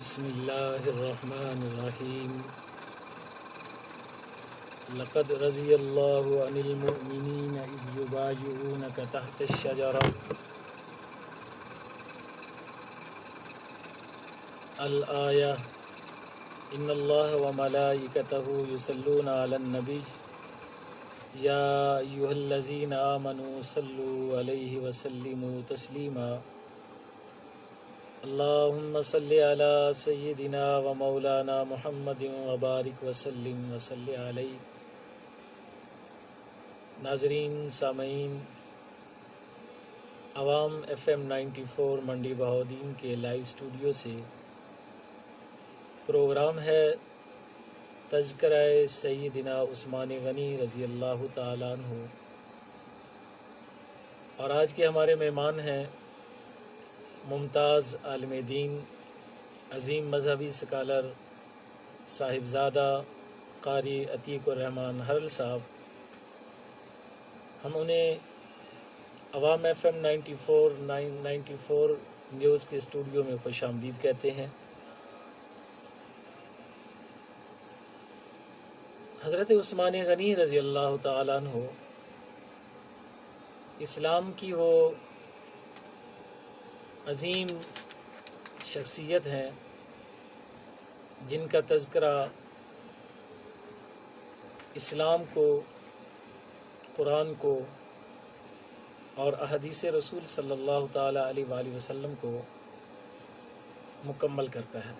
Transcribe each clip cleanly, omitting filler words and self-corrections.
بسم اللہ الرحمن الرحیم لقد رضی اللہ عن المؤمنین اذ یبایعونک تحت الشجرہ الآیہ ان اللہ وملائکتہ یصلون علی النبی یا ایہا الذین آمنوا صلوا علیہ وسلموا تسلیما اللہم صلی علی سیدنا و مولانا محمد وبارک وسلم وصلی علیہ۔ ناظرین، سامعین، عوام FM 94 منڈی بہاؤدین کے لائیو اسٹوڈیو سے پروگرام ہے تذکرہ سیدنا عثمان غنی رضی اللہ تعالیٰ عنہ، اور آج کے ہمارے مہمان ہیں ممتاز عالم دین، عظیم مذہبی سکالر، صاحبزادہ قاری عتیق الرحمن حرل صاحب۔ ہم انہیں عوام FM 94 نیوز کے اسٹوڈیو میں خوش آمدید کہتے ہیں۔ حضرت عثمان غنی رضی اللہ تعالیٰ عنہ اسلام کی وہ عظیم شخصیت ہیں جن کا تذکرہ اسلام کو، قرآن کو اور احادیث رسول صلی اللہ تعالیٰ علیہ وآلہ وسلم کو مکمل کرتا ہے۔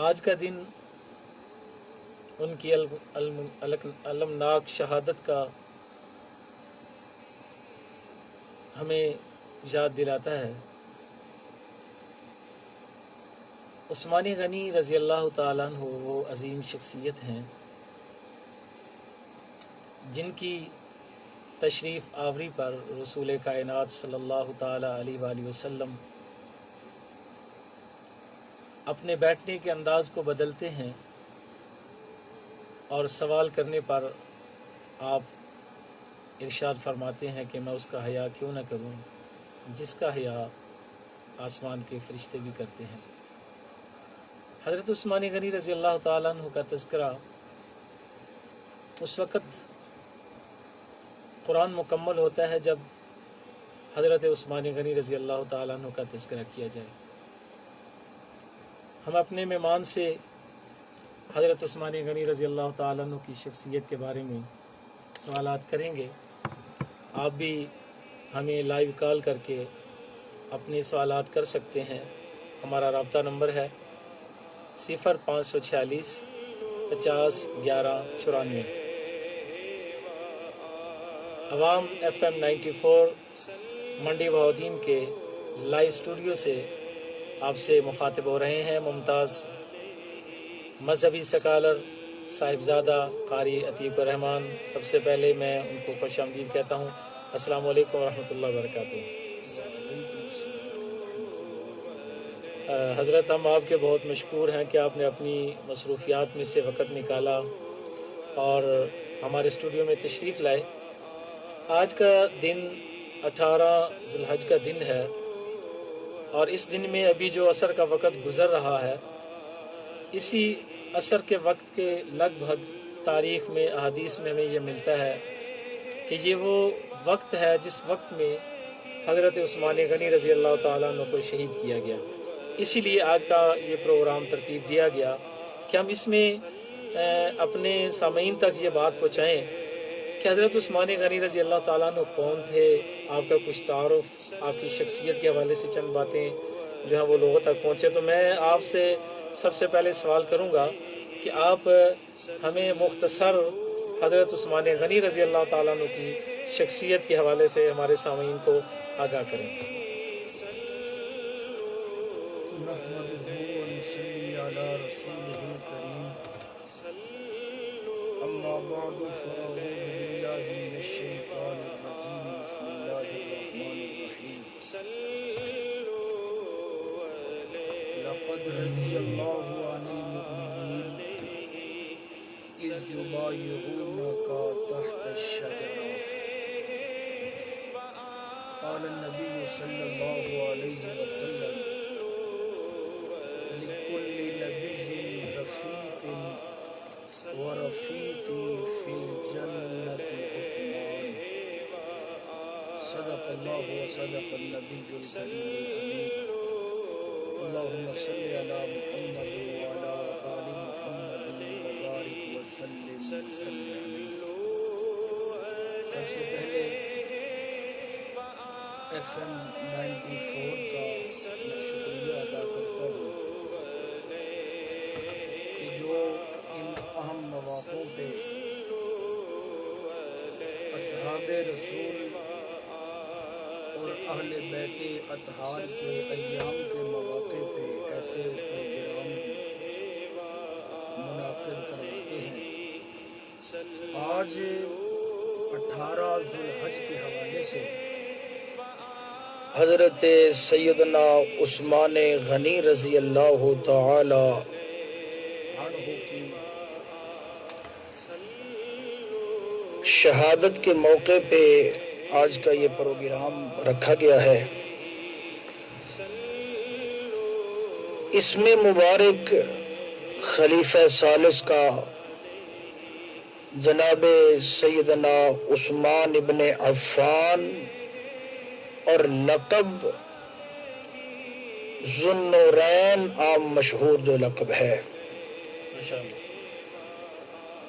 آج کا دن ان کی المناک شہادت کا ہمیں یاد دلاتا ہے۔ عثمان غنی رضی اللہ تعالیٰ عنہ وہ عظیم شخصیت ہیں جن کی تشریف آوری پر رسول کائنات صلی اللہ تعالیٰ علیہ وآلہ وسلم اپنے بیٹھنے کے انداز کو بدلتے ہیں، اور سوال کرنے پر آپ ارشاد فرماتے ہیں کہ میں اس کا حیا کیوں نہ کروں جس کا حیا آسمان کے فرشتے بھی کرتے ہیں۔ حضرت عثمان غنی رضی اللہ تعالیٰ عنہ کا تذکرہ اس وقت قرآن مکمل ہوتا ہے جب حضرت عثمان غنی رضی اللہ تعالیٰ عنہ کا تذکرہ کیا جائے۔ ہم اپنے مہمان سے حضرت عثمان غنی رضی اللہ تعالیٰ عنہ کی شخصیت کے بارے میں سوالات کریں گے۔ آپ بھی ہمیں لائیو کال کر کے اپنے سوالات کر سکتے ہیں۔ ہمارا رابطہ نمبر ہے 0546 50 11 94۔ عوام FM 94 منڈی بہاؤدین کے لائیو اسٹوڈیو سے آپ سے مخاطب ہو رہے ہیں ممتاز مذہبی سکالر، صاحبزادہ قاری عتیق الرحمن۔ سب سے پہلے میں ان کو خوش آمدید کہتا ہوں۔ السلام علیکم ورحمۃ اللہ وبرکاتہ۔ حضرت، ہم آپ کے بہت مشکور ہیں کہ آپ نے اپنی مصروفیات میں سے وقت نکالا اور ہمارے اسٹوڈیو میں تشریف لائے۔ آج کا دن 18 ذی الحج کا دن ہے، اور اس دن میں ابھی جو عصر کا وقت گزر رہا ہے، اسی عصر کے وقت کے لگ بھگ تاریخ میں، احادیث میں ہمیں یہ ملتا ہے کہ یہ وہ وقت ہے جس وقت میں حضرت عثمان غنی رضی اللہ تعالیٰ عنہ کو شہید کیا گیا۔ اسی لیے آج کا یہ پروگرام ترتیب دیا گیا کہ ہم اس میں اپنے سامعین تک یہ بات پہنچائیں کہ حضرت عثمان غنی رضی اللہ تعالیٰ عنہ کون تھے، آپ کا کچھ تعارف، آپ کی شخصیت کے حوالے سے چند باتیں جو ہیں وہ لوگوں تک پہنچے۔ تو میں آپ سے سب سے پہلے سوال کروں گا کہ آپ ہمیں مختصر حضرت عثمان غنی رضی اللہ تعالیٰ عنہ کی شخصیت کے حوالے سے ہمارے سامعین کو آگاہ کریں۔ اما بعد فاعوذ باللہ من الشیطان الرجیم، بسم اللہ الرحمن الرحیم۔ لقد رضی اللہ عن المؤمنین اذ یبایعونک تحت الشجرہ، قال النبی صلی اللہ علیہ وسلم الكريم الأمين اللهم صل على محمد وعلى آل محمد وبارك وسلم عليه۔ سب سے پہلے FM 94 کا میں شکریہ ادا کرتا ہوں کہ جو ان اہم مواقعوں پہ اصحاب رسول اور اہل بیت اطہار کے ایام کے مواقع پہ ایسے پروگرام منعقد کرواتے ہیں۔ آج 18 ذوالحج کے حوالے سے حضرت سیدنا عثمان غنی رضی اللہ تعالی عنہ کی شہادت کے موقع پہ آج کا یہ پروگرام رکھا گیا ہے۔ اس میں مبارک خلیفہ ثالث کا جناب سیدنا عثمان ابن عفان اور لقب ذو النورین عام مشہور جو لقب ہے،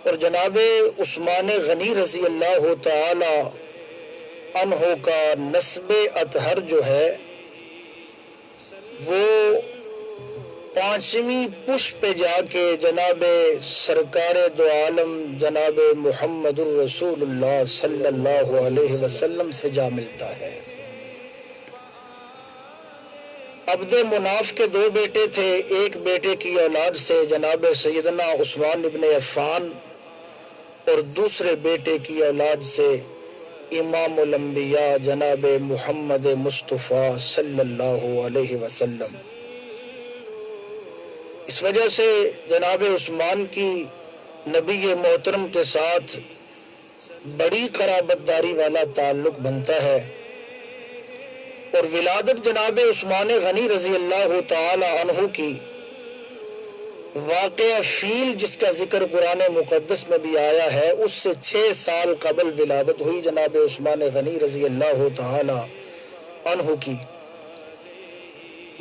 اور جناب عثمان غنی رضی اللہ تعالی عنہ کا نسب اطہر جو ہے وہ 5ویں پشت پہ جا کے جناب سرکار دو عالم جناب محمد الرسول اللہ صلی اللہ علیہ وسلم سے جا ملتا ہے۔ عبد مناف کے 2 بیٹے تھے، ایک بیٹے کی اولاد سے جناب سیدنا عثمان ابن عفان اور دوسرے بیٹے کی اولاد سے امام الانبیاء جناب محمد مصطفیٰ صلی اللہ علیہ وسلم۔ اس وجہ سے جناب عثمان کی نبی محترم کے ساتھ بڑی قرابت داری والا تعلق بنتا ہے، اور ولادت جناب عثمان غنی رضی اللہ تعالی عنہ کی واقعہ فیل جس کا ذکر قرآن مقدس میں بھی آیا ہے، اس سے 6 سال قبل ولادت ہوئی جناب عثمان غنی رضی اللہ تعالی عنہ کی۔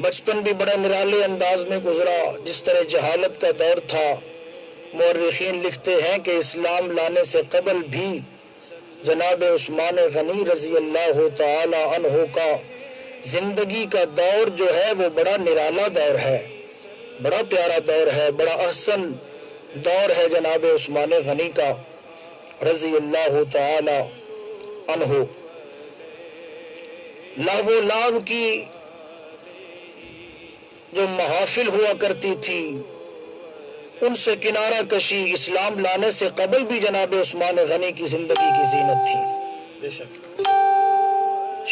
بچپن بھی بڑے نرالے انداز میں گزرا، جس طرح جہالت کا دور تھا۔ مورخین لکھتے ہیں کہ اسلام لانے سے قبل بھی جناب عثمان غنی رضی اللہ تعالی عنہ کا زندگی کا دور جو ہے وہ بڑا نرالا دور ہے، بڑا پیارا دور ہے، بڑا احسن دور ہے جناب عثمان غنی کا رضی اللہ تعالی عنہ۔ لہو و لعب کی جو محافل ہوا کرتی تھی ان سے کنارہ کشی اسلام لانے سے قبل بھی جناب عثمان غنی کی زندگی کی زینت تھی۔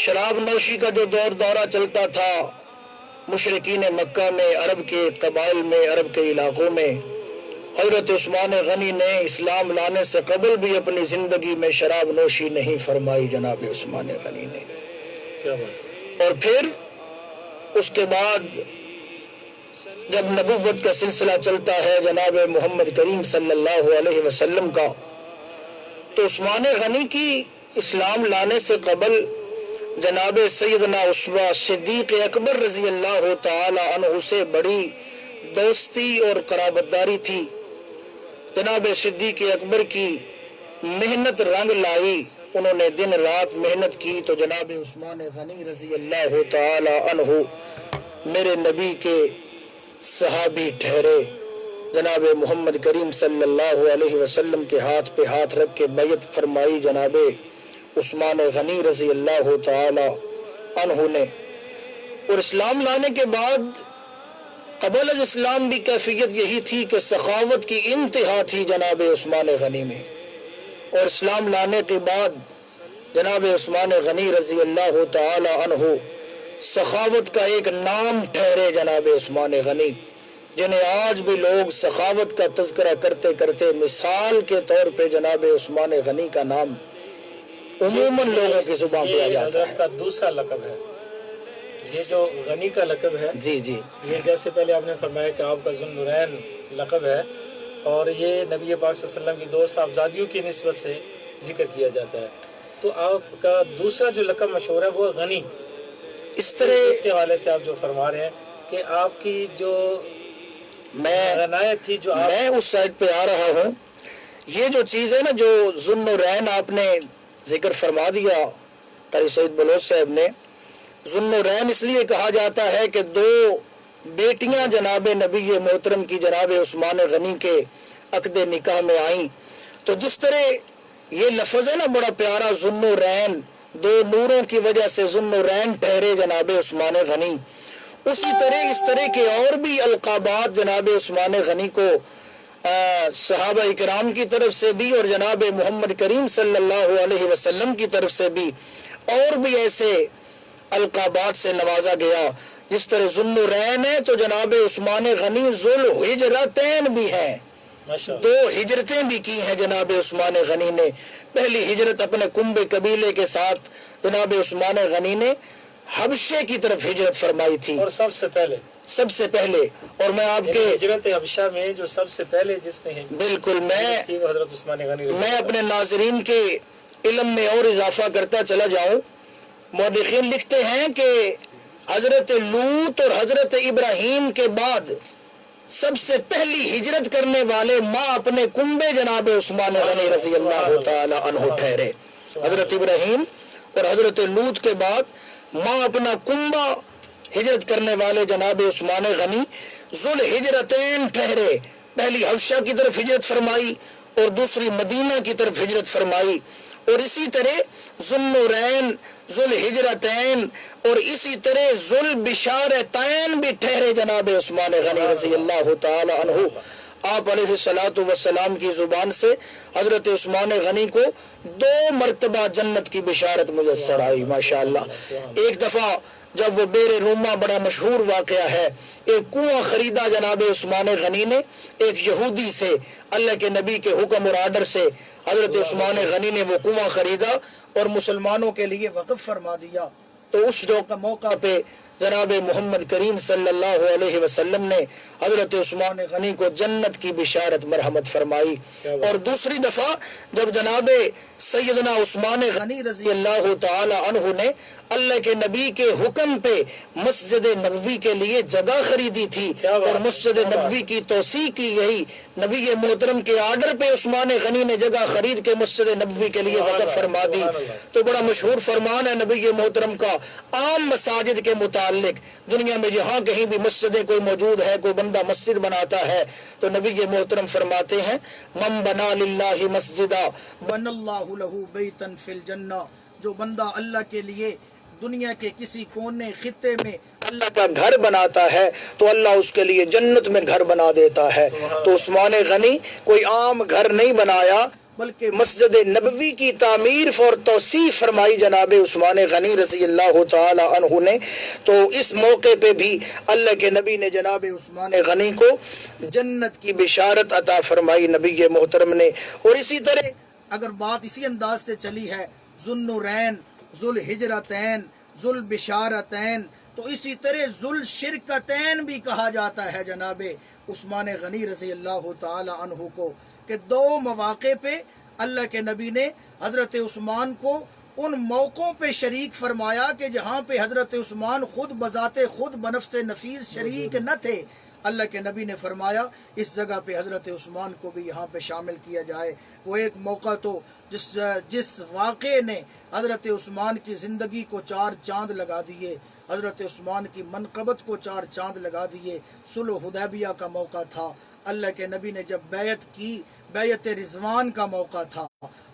شراب نوشی کا جو دورہ چلتا تھا مشرکین مکہ میں، عرب کے قبائل میں، عرب کے علاقوں میں، حضرت عثمان غنی نے اسلام لانے سے قبل بھی اپنی زندگی میں شراب نوشی نہیں فرمائی جناب عثمان غنی نے۔ اور پھر اس کے بعد جب نبوت کا سلسلہ چلتا ہے جناب محمد کریم صلی اللہ علیہ وسلم کا، تو عثمان غنی کی اسلام لانے سے قبل جناب سیدنا عثمان صدیق اکبر رضی اللہ تعالی عنہ سے بڑی دوستی اور قرابتداری تھی۔ جناب صدیق اکبر کی محنت رنگ لائی، انہوں نے دن رات محنت کی، تو جناب عثمان غنی رضی اللہ تعالی عنہ میرے نبی کے صحابی ٹھہرے۔ جناب محمد کریم صلی اللہ علیہ وسلم کے ہاتھ پہ ہاتھ رکھ کے بیعت فرمائی جناب عثمان غنی رضی اللہ تعالی عنہ نے۔ اور اسلام لانے کے بعد قبل از اسلام بھی کیفیت یہی تھی کہ سخاوت کی انتہا تھی جناب عثمان غنی میں، اور اسلام لانے کے بعد جناب عثمان غنی رضی اللہ تعالی عنہ سخاوت کا ایک نام ٹھہرے جناب عثمان غنی، جنہیں آج بھی لوگ سخاوت کا تذکرہ کرتے کرتے مثال کے طور پہ جناب عثمان غنی کا نام عموماً لوگوں کی زبان پہ آ جاتا ہے۔ حضرت کا دوسرا لقب ہے یہ جو غنی کا لقب ہے، جی جی، یہ جیسے پہلے آپ نے فرمایا کہ آپ کا ذو النورین لقب ہے، اور یہ نبی پاک صلی اللہ علیہ وسلم کی 2 صاحبزادیوں کی نسبت سے ذکر کیا جاتا ہے۔ تو آپ کا دوسرا جو لقب مشہور ہے وہ غنی، اس طرح اس کے حوالے سے آپ جو فرما رہے ہیں کہ آپ کی جو عنایت تھی جو میں اس سائڈ پہ آ رہا ہوں. یہ جو چیز ہے نا جو ذوالنورین آپ نے ذکر فرما دیا قاری سعید بلوچ صاحب نے، ذوالنورین اس لیے کہا جاتا ہے کہ دو بیٹیاں جناب نبی محترم کی جناب عثمان غنی کے عقد نکاح میں آئیں. تو جس طرح یہ لفظ ہے نا بڑا پیارا، ذوالنورین، دو نوروں کی وجہ سے ذوالنورین ٹھہرے جناب عثمان غنی، اسی طرح اس طرح کے اور بھی القابات جناب عثمان غنی کو صحابہ اکرام کی طرف سے بھی اور جناب محمد کریم صلی اللہ علیہ وسلم کی طرف سے بھی اور بھی ایسے القابات سے نوازا گیا. جس طرح ذوالنورین ہے تو جناب عثمان غنی ذوالحجرتین بھی ہیں، دو ہجرتیں بھی کی ہیں جناب عثمان غنی نے. پہلی ہجرت اپنے کنبے قبیلے کے ساتھ جناب عثمان غنی نے حبشے کی طرف ہجرت فرمائی تھی، اور سب سے پہلے اور میں آپ کے ہجرت حبشہ میں جو سب سے پہلے جس نے بالکل حضرت عثمان غنی میں اپنے ناظرین کے علم میں اور اضافہ کرتا چلا جاؤں. مورخین لکھتے ہیں کہ حضرت لوط اور حضرت ابراہیم کے بعد سب سے پہلی ہجرت کرنے والے ماں اپنے کنبے جناب عثمان غنی رضی اللہ تعالی عنہ ٹھہرے. حضرت ابراہیم اور حضرت لوط کے بعد ماں اپنا کنبہ ہجرت کرنے والے جناب عثمان غنی ذوالحجرتین ٹھہرے. پہلی حبشہ کی طرف ہجرت فرمائی اور دوسری مدینہ کی طرف ہجرت فرمائی. اور اسی طرح ذوالنورین، ذوالحجرتین اور اسی طرح ذوالبشارتین بھی ٹھہرے جناب عثمان غنی رضی اللہ تعالی عنہ. آپ علیہ الصلوۃ والسلام کی زبان سے حضرت عثمان غنی کو 2 مرتبہ جنت کی بشارت میسر آئی ماشاءاللہ. ایک دفعہ جب وہ بیر روما بڑا مشہور واقعہ ہے، ایک کنواں خریدا جناب عثمان غنی نے ایک یہودی سے، اللہ کے نبی کے حکم اور آرڈر سے حضرت عثمان غنی نے وہ کنواں خریدا اور مسلمانوں کے لیے وقف فرما دیا. تو اس موقع پہ جناب محمد کریم صلی اللہ علیہ وسلم نے حضرت عثمان غنی کو جنت کی بشارت مرحمت فرمائی. اور دوسری دفعہ جب جناب سیدنا عثمان غنی رضی اللہ تعالی عنہ نے اللہ کے نبی کے حکم پہ مسجد نبوی کے لیے جگہ خریدی تھی اور مسجد نبوی کی توسیع کی گئی، نبی محترم کے آرڈر پہ عثمان غنی نے جگہ خرید کے مسجد نبوی کے لیے وقف فرما دی. تو بڑا مشہور فرمان ہے نبی محترم کا عام مساجد کے متعلق. دنیا میں جہاں کہیں بھی مسجدیں کوئی موجود ہے، کوئی بندہ مسجد بناتا ہے تو نبی محترم فرماتے ہیں من بنا للہ مسجدہ بن اللہ لہ بیتا فی الجنہ. جو بندہ اللہ کے لیے دنیا کے کسی کونے خطے میں اللہ کا گھر بناتا ہے تو اللہ اس کے لیے جنت میں گھر بنا دیتا ہے. تو عثمان غنی کوئی عام گھر نہیں بنایا بلکہ مسجد نبوی کی تعمیر اور توسیع فرمائی جناب عثمان غنی رضی اللہ تعالی عنہ نے. تو اس موقع پہ بھی اللہ کے نبی نے جناب عثمان غنی کو جنت کی بشارت عطا فرمائی نبی محترم نے. اور اسی طرح اگر بات اسی انداز سے چلی ہے ذوالنورین، ذوالحجرتین، ذوالبشارتین، تو اسی طرح ذوالشرکتین بھی کہا جاتا ہے جناب عثمان غنی رضی اللہ تعالی عنہ کو، کہ 2 مواقع پہ اللہ کے نبی نے حضرت عثمان کو ان موقعوں پہ شریک فرمایا کہ جہاں پہ حضرت عثمان خود بذات خود بنفس نفیس شریک نہ تھے. اللہ کے نبی نے فرمایا اس جگہ پہ حضرت عثمان کو بھی یہاں پہ شامل کیا جائے. وہ ایک موقع تو جس واقعے نے حضرت عثمان کی زندگی کو 4 چاند لگا دیے، حضرت عثمان کی منقبت کو 4 چاند لگا دیے. صلح حدیبیہ کا موقع تھا، اللہ کے نبی نے جب بیعت کی، بیعت رضوان کا موقع تھا،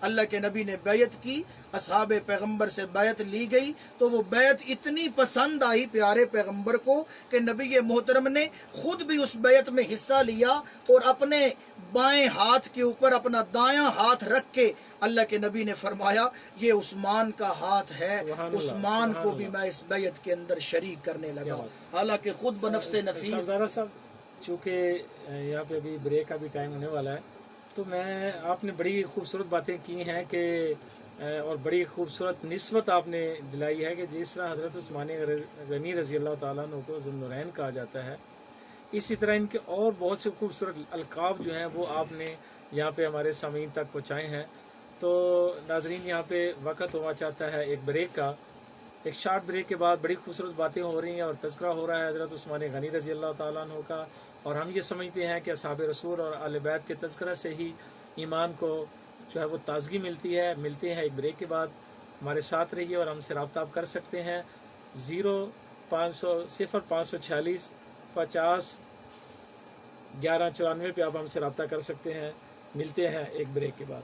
اللہ کے نبی نے بیعت کی، اصحاب پیغمبر سے بیعت لی گئی تو وہ بیعت اتنی پسند آئی پیارے پیغمبر کو کہ نبی محترم نے خود بھی اس بیعت میں حصہ لیا اور اپنے بائیں ہاتھ کے اوپر اپنا دایاں ہاتھ رکھ کے اللہ کے نبی نے فرمایا یہ عثمان کا ہاتھ ہے، عثمان کو بھی میں اس بیعت کے اندر شریک کرنے لگا. حالانکہ خود بنفس نفیس. چونکہ یہاں پہ ابھی بریک کا بھی ٹائم ہونے والا ہے تو آپ نے بڑی خوبصورت باتیں کی ہیں کہ اور بڑی خوبصورت نسبت آپ نے دلائی ہے کہ جس طرح حضرت عثمان غنی رضی اللہ تعالیٰ عنہ کو ذوالنورین کہا جاتا ہے، اسی طرح ان کے اور بہت سے خوبصورت القاب جو ہیں وہ آپ نے یہاں پہ ہمارے سامعین تک پہنچائے ہیں. تو ناظرین یہاں پہ وقت ہوا چاہتا ہے ایک بریک کا، ایک شارٹ بریک کے بعد بڑی خوبصورت باتیں ہو رہی ہیں اور تذکرہ ہو رہا ہے حضرت عثمان غنی رضی اللہ تعالیٰ عنہ کا، اور ہم یہ سمجھتے ہیں کہ اصحاب رسول اور اہل بیت کے تذکرہ سے ہی ایمان کو جو ہے وہ تازگی ملتی ہے۔ ملتے ہیں ایک بریک کے بعد، ہمارے ساتھ رہیے اور ہم سے رابطہ آپ کر سکتے ہیں 0546 50 1194 پہ آپ ہم سے رابطہ کر سکتے ہیں۔ ملتے ہیں ایک بریک کے بعد۔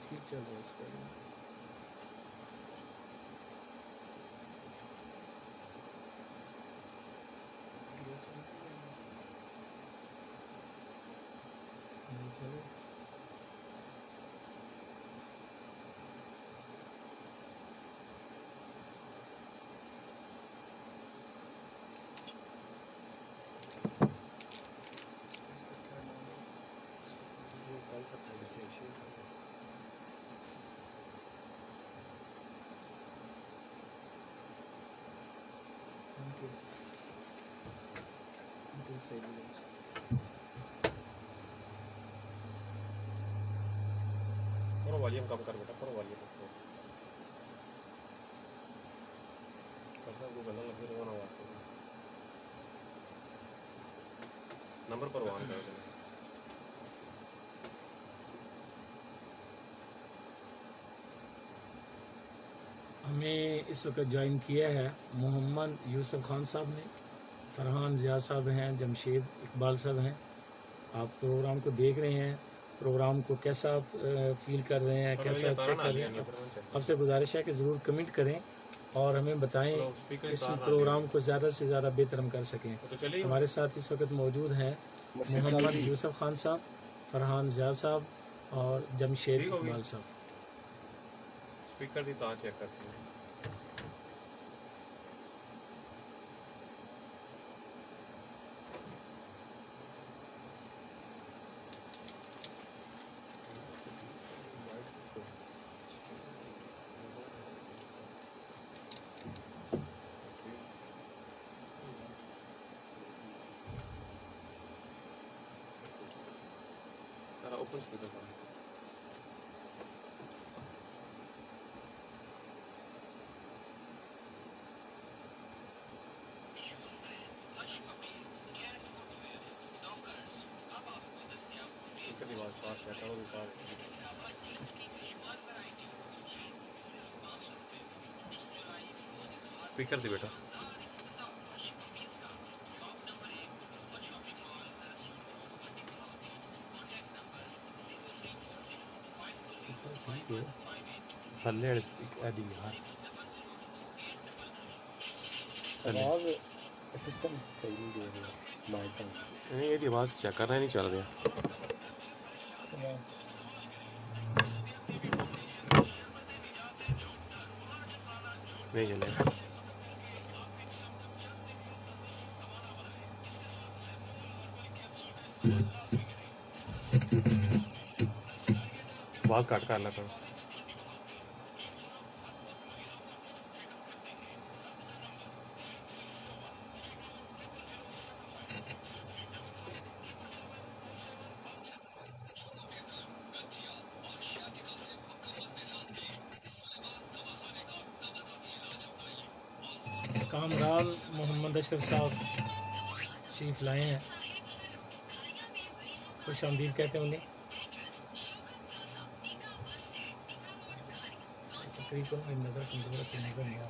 ٹھیک چل رہا ہے اس پر۔ چلو پرو والیوم کم کر بیٹا، پرو والیوم کرتا کو گلا لگے رونا واسطے نمبر پروان کر دیں۔ ہمیں اس وقت جوائن کیا ہے محمد یوسف خان صاحب نے، فرحان ضیاء صاحب ہیں، جمشید اقبال صاحب ہیں۔ آپ پروگرام کو دیکھ رہے ہیں، پروگرام کو کیسا آپ فیل کر رہے ہیں، کیسا چیک کر رہے ہیں؟ آپ سے گزارش ہے کہ ضرور کمنٹ کریں اور ہمیں بتائیں اس پروگرام کو زیادہ سے زیادہ بہتر ہم کر سکیں۔ ہمارے ساتھ اس وقت موجود ہیں محمد یوسف خان صاحب، فرحان ضیاء صاحب اور جمشید اقبال صاحب۔ اسپیکر دی تار چیک کرتے ہیں۔ اوپن اسپیکر کا اسپیکر کی آواز صاف کہتا ہوں ریکارڈ اسپیکر دی بیٹا۔ تھلے ایڈی یار آواز سسٹم صحیح نہیں دے رہا مائک کا۔ نہیں یہ آواز چیک کرنا نہیں چل رہا۔ نہیں چلے آواز کٹ کر لا کرو۔ کامران محمد اشرف صاحب تشریف لائے ہیں، خوش آمدید کہتے ہیں انہیں۔ تقریباً نظر کمزور سے نظر نہیں آ رہا۔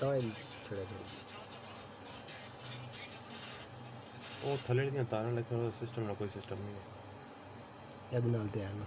ਤਾਂ ਹੀ ਛੜਿਆ ਛੜੀ ਉਹ ਥੱਲੇ ਦੀਆਂ ਤਾਰਾਂ ਲੈ ਕੇ ਸਿਸਟਮ ਨਾਲ ਕੋਈ ਸਿਸਟਮ ਨਹੀਂ ਹੈ। ਇਹਦੇ ਨਾਲ ਤੇ ਹੈ ਨਾ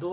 2